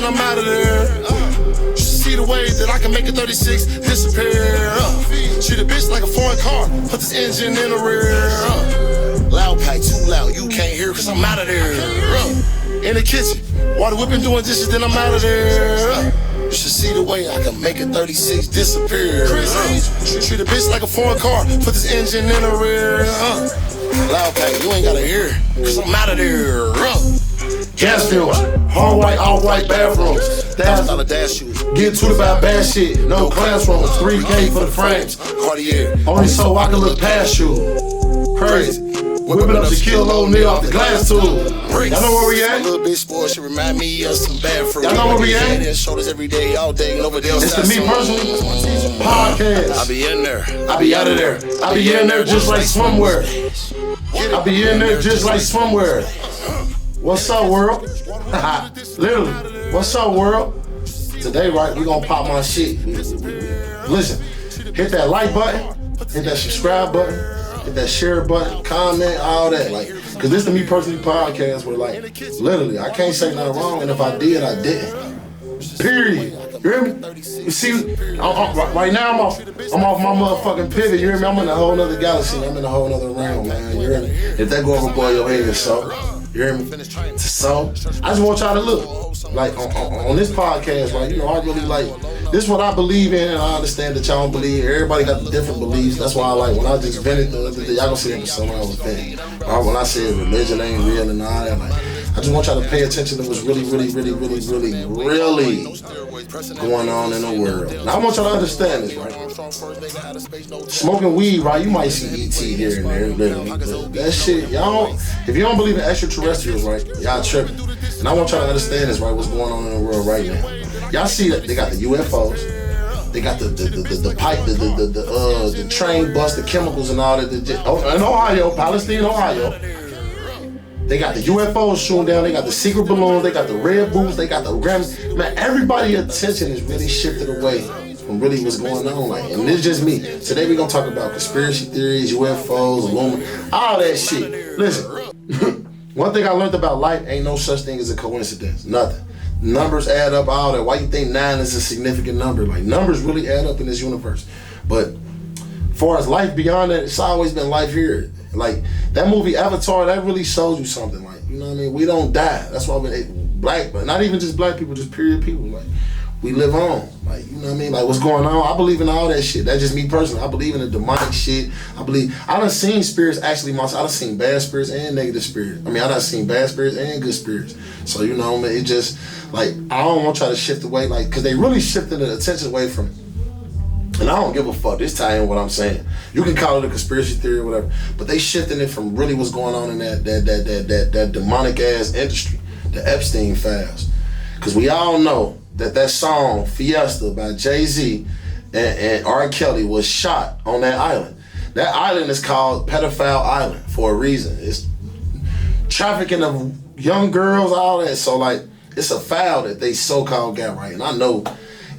then I'm out of there. You should see the way that I can make a 36 disappear. Treat a bitch like a foreign car, put this engine in the rear. Loud pack, too loud, you can't hear cause I'm out of there. In the kitchen, water whipping, doing dishes, then I'm out of there. You should see the way I can make a 36 disappear. Treat a bitch like a foreign car, put this engine in the rear. Loud pack, you ain't gotta hear, cause I'm out of there. Gas fumes, all white bathrooms. Dash shoes. Get tutored by bad shit, no classrooms. 3K for the frames. Cartier, only so I can look past you. Crazy. Whipping up Shaquille O'Neal off the glass tube. Y'all know where we at? A little bitch sport should remind me of some bad fruit. Y'all know where we at? Shoulders every day, all day, over there. It's the Me Personally podcast. I be in there. I be out of there. I be in there just like swimwear. I be in there just like swimwear. What's up, world? Literally, what's up, world? Today, right, we gonna pop my shit. Listen, hit that like button, hit that subscribe button, hit that share button, comment, all that. Like, cause this the Me Personally podcast where, like, literally, I can't say nothing wrong, and if I did, I didn't. Period. You hear me? You see, right now I'm off my motherfucking pivot. You hear me? I'm in a whole nother galaxy. I'm in a whole nother realm, man. You hear me? If that go over boy your head, so. You hear me? So, I just want y'all to look. Like, on this podcast, like, you know, I really like, this is what I believe in, and I understand that y'all don't believe. Everybody got different beliefs. That's why I like, when I just vented the other day, y'all gonna see it from someone else venting. When I say religion ain't real and all that, like, I just want y'all to pay attention to what's really going on in the world. Now, I want y'all to understand this, right? Smoking weed, right? You might see E.T. here and there, literally. But that shit, y'all, if you don't believe in extraterrestrials, right, y'all tripping. And I want y'all to understand this, right, what's going on in the world right now. Y'all see that they got the UFOs, they got the pipe, the train bus, the chemicals and all that. In Ohio, Palestine, Ohio. They got the UFOs shooting down, they got the secret balloons, they got the red boots, they got the Grammys. Man, everybody's attention is really shifted away from really what's going on. Like, and it's just me. Today we're gonna talk about conspiracy theories, UFOs, Illuminati, all that shit. Listen, one thing I learned about life, ain't no such thing as a coincidence. Nothing. Numbers add up, all that. Why you think 9 is a significant number? Like, numbers really add up in this universe. But as far as life beyond that, it's always been life here. Like, that movie Avatar, that really shows you something. Like, you know what I mean? We don't die. That's why we black, but not even just black people, just period people. Like, we live on. Like, you know what I mean? Like, what's going on? I believe in all that shit. That's just me personally. I believe in the demonic shit. I done seen spirits actually myself. I done seen bad spirits and negative spirits. I mean, I done seen bad spirits and good spirits. So, you know what I mean? It just, like, I don't want y'all to shift away, like, because they really shifted the attention away from. And I don't give a fuck. This tie in what I'm saying. You can call it a conspiracy theory or whatever, but they shifting it from really what's going on in that demonic ass industry, the Epstein files. Because we all know that song Fiesta by Jay-Z and R. Kelly was shot on that island. That island is called Pedophile Island for a reason. It's trafficking of young girls, all that. So, like, it's a foul that they so-called got right. And I know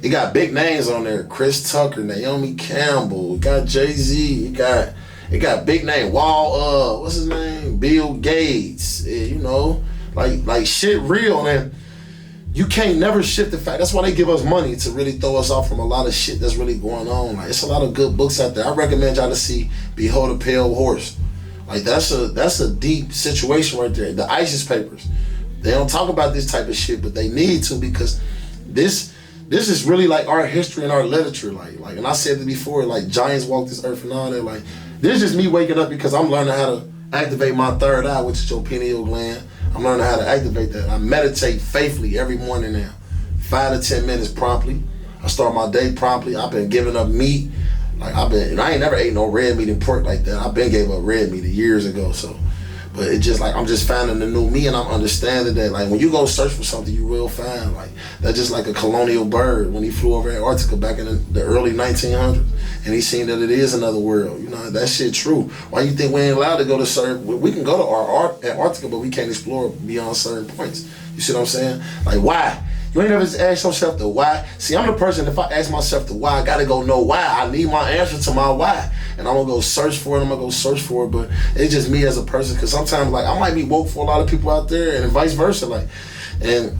it got big names on there. Chris Tucker, Naomi Campbell, it got Jay-Z, it got big name. What's his name? Bill Gates. You know, like shit real, and you can't never shift the fact. That's why they give us money, to really throw us off from a lot of shit that's really going on. Like, it's a lot of good books out there. I recommend y'all to see Behold a Pale Horse. Like, that's a deep situation right there. The ISIS papers. They don't talk about this type of shit, but they need to, because this is really like our history and our literature. Like, and I said it before, like, giants walk this earth and all that. Like, this is just me waking up because I'm learning how to activate my third eye, which is your pineal gland. I'm learning how to activate that. I meditate faithfully every morning now, 5 to 10 minutes promptly. I start my day promptly. I've been giving up meat. Like, I ain't never ate no red meat and pork like that. I've been gave up red meat years ago. So, but it just like, I'm just finding the new me, and I'm understanding that, like, when you go search for something, you will find. Like, that's just like a colonial bird when he flew over Antarctica back in the early 1900s, and he seen that it is another world. You know, that shit true. Why you think we ain't allowed to go to certain? We can go to Antarctica, but we can't explore beyond certain points. You see what I'm saying? Like, why? You ain't never asked yourself the why. See, I'm the person, if I ask myself the why, I gotta go know why. I need my answer to my why. And I'm gonna go search for it, but it's just me as a person, because sometimes, like, I might be woke for a lot of people out there, and vice versa. Like, and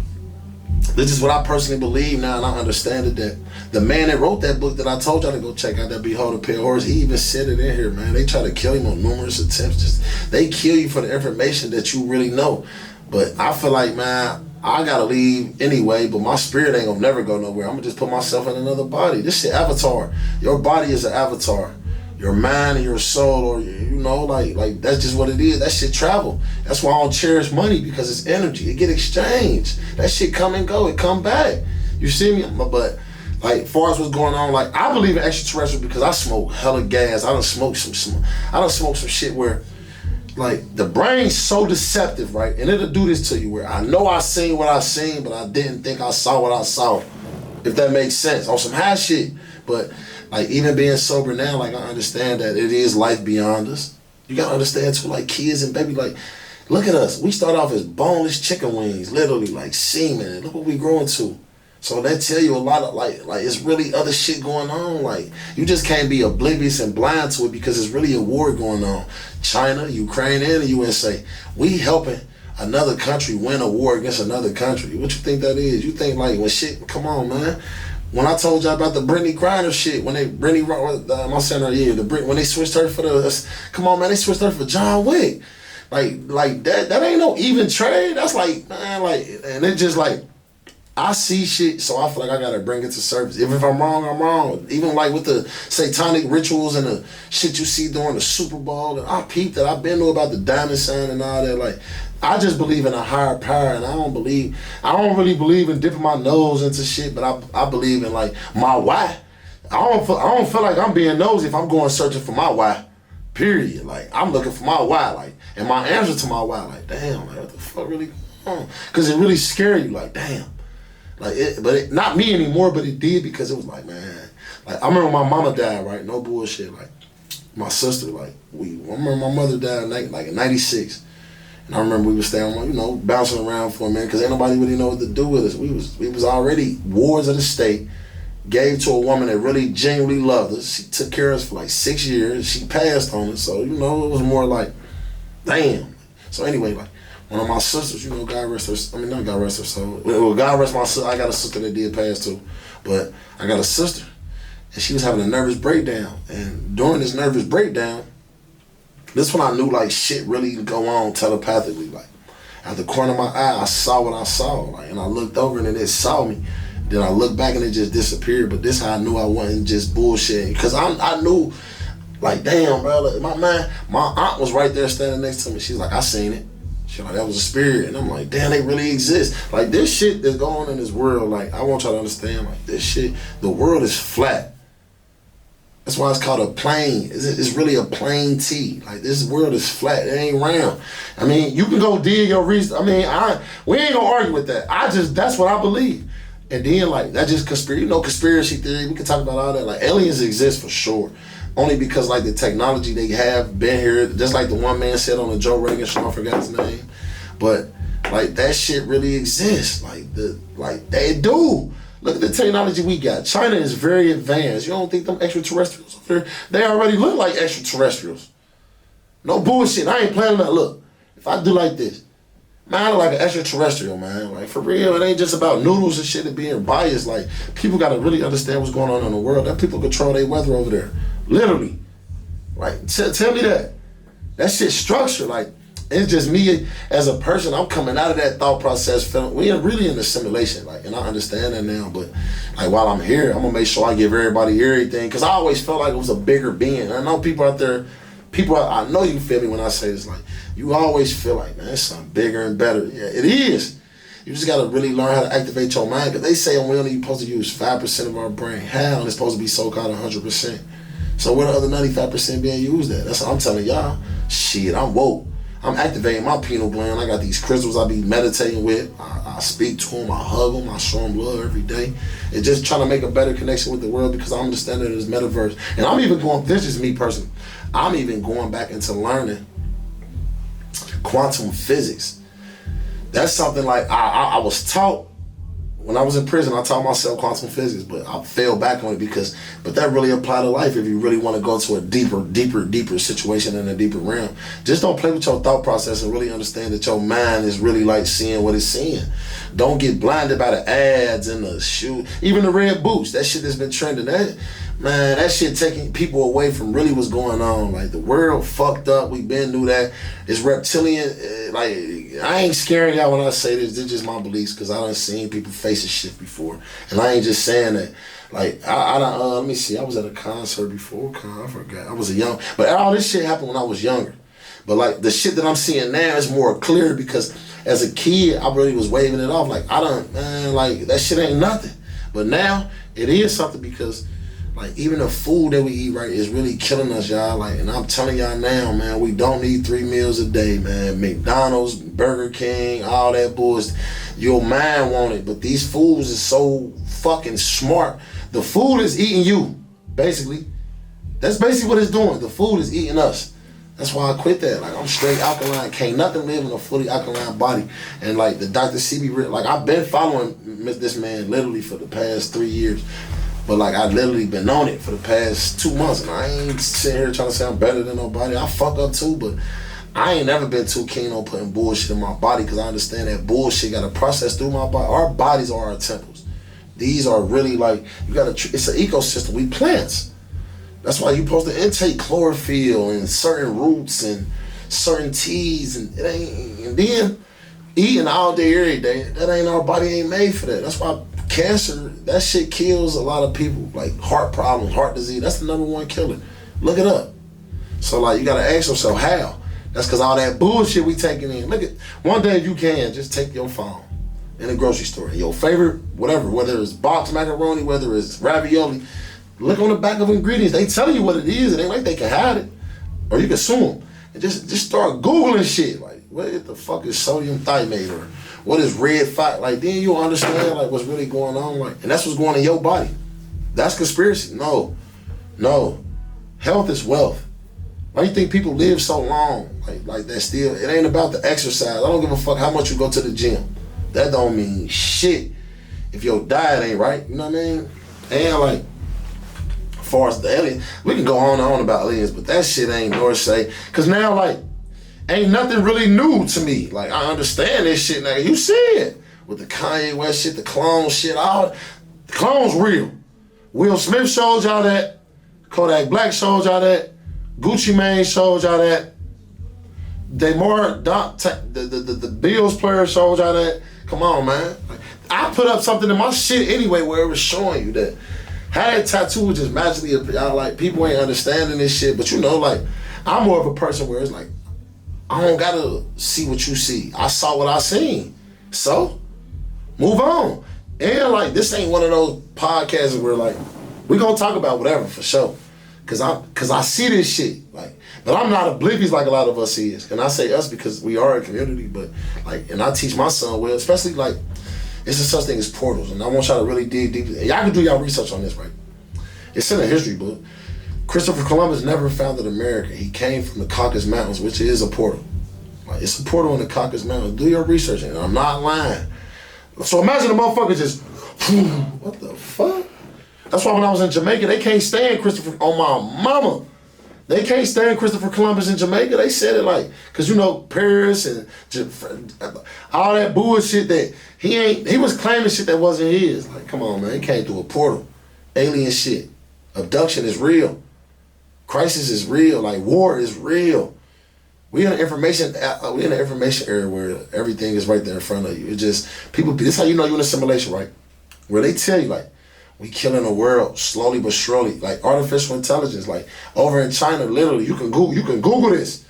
This is what I personally believe now, and I understand it, that the man that wrote that book that I told y'all to go check out, that Behold a Pale Horse, he even said it in here, man. They try to kill him on numerous attempts. They kill you for the information that you really know. But I feel like, man, I gotta leave anyway, but my spirit ain't gonna never go nowhere. I'm gonna just put myself in another body. This shit avatar. Your body is an avatar. Your mind and your soul, or like that's just what it is. That shit travel. That's why I don't cherish money, because it's energy. It get exchanged. That shit come and go. It come back. You see me? But like, far as what's going on, like, I believe in extraterrestrials because I smoke hella gas. I done smoked some shit where, like, the brain's so deceptive, right? And it'll do this to you where I know I seen what I seen, but I didn't think I saw what I saw. If that makes sense. On some high shit. But like, even being sober now, like, I understand that it is life beyond us. You gotta understand too, like, kids and baby, like, look at us. We start off as boneless chicken wings, literally, like semen. And look what we growing to. So that tell you a lot of, like it's really other shit going on. Like, you just can't be oblivious and blind to it, because it's really a war going on. China, Ukraine, and the USA. We helping another country win a war against another country. What you think that is? You think, like, when shit, come on, man. When I told y'all about the Brittany Griner shit, when when they switched her for come on, man, they switched her for John Wick. Like that ain't no even trade. That's like, man, like, and it just like, I see shit, so I feel like I gotta bring it to surface. If I'm wrong, I'm wrong. Even like with the satanic rituals and the shit you see during the Super Bowl, and I peeped that. I've been to about the diamond sign and all that. Like, I just believe in a higher power, and I don't really believe in dipping my nose into shit, but I believe in, like, my why. I don't feel like I'm being nosy if I'm going searching for my why. Period. Like, I'm looking for my why, like, and my answer to my why, like, damn, like, what the fuck really going on? Because it really scare you, like, damn. Like, not me anymore, but it did, because it was like, man, like, I remember my mama died, right? No bullshit. Like, my sister, like, I remember my mother died like in 96. And I remember we was staying, bouncing around for a minute, because ain't nobody really know what to do with us. We was already wards of the state, gave to a woman that really genuinely loved us. She took care of us for like 6 years. She passed on us, so, it was more like, damn. So anyway, like, one of my sisters, God rest her, not God rest her soul. Well, God rest my sister. I got a sister that did pass too, but I got a sister, and she was having a nervous breakdown. And during this nervous breakdown, this when I knew, like, shit really go on telepathically. Like, at the corner of my eye, I saw what I saw, like, and I looked over and it saw me. Then I looked back and it just disappeared. But this how I knew I wasn't just bullshitting, because I knew, like, damn, bro, like, my aunt was right there standing next to me. She's like, I seen it. She's like, that was a spirit. And I'm like, damn, they really exist. Like, this shit that's going on in this world, like, I want y'all to understand, like, this shit, the world is flat. That's why it's called a plane. It's really a plane T. Like, this world is flat. It ain't round. I mean, you can go dig your reason. I mean, we ain't gonna argue with that. That's what I believe. And then, like, that's just conspiracy theory. We can talk about all that. Like, aliens exist for sure. Only because, like, the technology they have been here, just like the one man said on the Joe Rogan show, I forgot his name. But, like, that shit really exists. Like they do. Look at the technology we got. China is very advanced. You don't think them extraterrestrials over there, they already look like extraterrestrials. No bullshit. I ain't planning that. Look, if I do like this, man, I look like an extraterrestrial, man. Like, for real, it ain't just about noodles and shit and being biased. Like, people got to really understand what's going on in the world. That people control their weather over there. Literally. Like, tell me that. That shit's structured. Like, it's just me as a person. I'm coming out of that thought process feeling we are really in a simulation, like, and I understand that now. But, like, while I'm here, I'm gonna make sure I give everybody everything, because I always felt like it was a bigger being. I know people out there, I know you feel me when I say this. Like, you always feel like, man, it's something bigger and better. Yeah, it is. You just gotta really learn how to activate your mind, because they say we're only supposed to use 5% of our brain. Hell, it's supposed to be so-called 100%. So where the other 95% being used at? That's what I'm telling y'all. Shit, I'm woke. I'm activating my pineal gland. I got these crystals I be meditating with. I speak to them, I hug them, I show them love every day. And just trying to make a better connection with the world, because I understand that it's metaverse. And I'm even going, this is me personally, I'm even going back into learning quantum physics. That's something like I was taught when I was in prison, I taught myself quantum physics, but I fell back on it but that really apply to life if you really want to go to a deeper situation in a deeper realm. Just don't play with your thought process and really understand that your mind is really like seeing what it's seeing. Don't get blinded by the ads and the shoe, even the red boots. That shit that's been trending. That shit taking people away from really what's going on. Like, the world fucked up. We been through that. It's reptilian. Like, I ain't scaring y'all when I say this. This is just my beliefs because I done seen people face this shit before. And I ain't just saying that. Like, I done, let me see. I was at a concert before. I forgot. I was but all this shit happened when I was younger. But, like, the shit that I'm seeing now is more clear because as a kid, I really was waving it off. Like, that shit ain't nothing. But now, it is something because, like, even the food that we eat, right, is really killing us, y'all. Like, and I'm telling y'all now, man, we don't need 3 meals a day, man. McDonald's, Burger King, all that bullshit. Your mind want it, but these foods is so fucking smart. The food is eating you, basically. That's basically what it's doing. The food is eating us. That's why I quit that. Like, I'm straight alkaline. Can't nothing live in a fully alkaline body. And, like, the Dr. CB, like, I've been following this man literally for the past 3 years. But, like, I've literally been on it for the past 2 months. And I ain't sitting here trying to say I'm better than nobody. I fuck up too, but I ain't never been too keen on putting bullshit in my body because I understand that bullshit got to process through my body. Our bodies are our temples. These are really, like, it's an ecosystem. We plants. That's why you're supposed to intake chlorophyll and certain roots and certain teas and then eating all day every day. That ain't, our body ain't made for that. That's why cancer, that shit kills a lot of people. Like, heart problems, heart disease, that's the #1 killer. Look it up. So, like, you gotta ask yourself how. That's because all that bullshit we taking in. Look at, one day if you can, just take your phone in the grocery store. Your favorite, whatever, whether it's boxed macaroni, whether it's ravioli, look on the back of ingredients. They tell you what it is. It ain't like they can hide it. Or you can sue them. And just start Googling shit. Like, what the fuck is sodium thiamate? Or what is red fat? Like, then you'll understand, like, what's really going on. Like, and that's what's going on in your body. That's conspiracy. No. Health is wealth. Why do you think people live so long? Like that still, it ain't about the exercise. I don't give a fuck how much you go to the gym. That don't mean shit if your diet ain't right. You know what I mean? And, like, as far as the alien, we can go on and on about aliens, but that shit ain't nor say. Cause now, like, ain't nothing really new to me. Like, I understand this shit now. You see it with the Kanye West shit, the clone shit. All the clone's real. Will Smith showed y'all that. Kodak Black showed y'all that. Gucci Mane showed y'all that. The Bills player showed y'all that. Come on, man. Like, I put up something in my shit anyway where it was showing you that. How that tattoo was just magically appear. Like, people ain't understanding this shit, but you know, like, I'm more of a person where it's like, I don't gotta see what you see. I saw what I seen. So, move on. And, like, this ain't one of those podcasts where, like, we gonna talk about whatever for sure. Cause I see this shit. Like, but I'm not oblivious like a lot of us is. And I say us because we are a community, but, like, and I teach my son well, especially, like, it's a such thing as portals, and I want y'all to really dig deeply. And y'all can do y'all research on this, right? It's in a history book. Christopher Columbus never founded America. He came from the Caucasus Mountains, which is a portal. Like, it's a portal in the Caucasus Mountains. Do your research, and I'm not lying. So imagine a motherfucker just, what the fuck? That's why when I was in Jamaica, they can't stand Christopher, on my mama. They can't stand Christopher Columbus in Jamaica. They said it like, cause you know, Paris and all that bullshit that he was claiming shit that wasn't his. Like, come on, man, he came through a portal. Alien shit. Abduction is real. Crisis is real. Like, war is real. We in the information era where everything is right there in front of you. It just, people, this is how you know you're in a simulation, right? Where they tell you, like, we killing the world slowly but surely. Like, artificial intelligence, like, over in China, literally, you can Google this.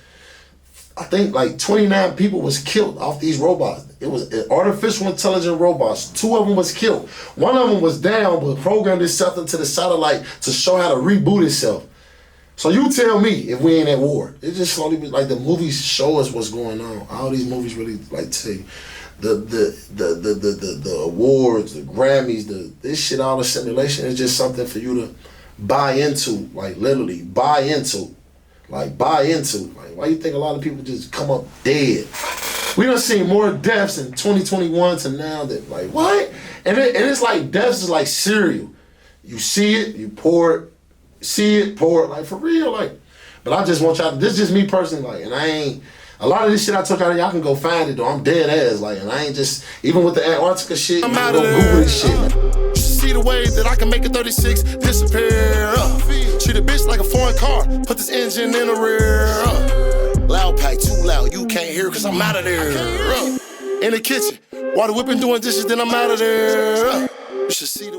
I think like 29 people was killed off these robots. It was artificial intelligent robots. 2 of them was killed. 1 of them was down, but programmed itself into the satellite to show how to reboot itself. So you tell me if we ain't at war. It just slowly, like, the movies show us what's going on. All these movies really, like, tell you. The awards, the Grammys, this shit, all the simulation is just something for you to buy into, like, literally buy into. Like, why you think a lot of people just come up dead? We done seen more deaths in 2021 to now that, like, what? And it's like death is like cereal. You see it, you pour it, see it, pour it, like for real, like. But I just want y'all, this is just me personally, like, and I ain't, a lot of this shit I took out of y'all can go find it though. I'm dead ass, like, and I ain't just, even with the Antarctica shit, I'm out of Google this shit, man. See the way that I can make a 36 disappear. Treat a bitch like a foreign car, put this engine in the rear. Loud pack, too loud, you can't hear cause I'm out of there. In the kitchen, while the whipping doing dishes, then I'm out of there. You should see the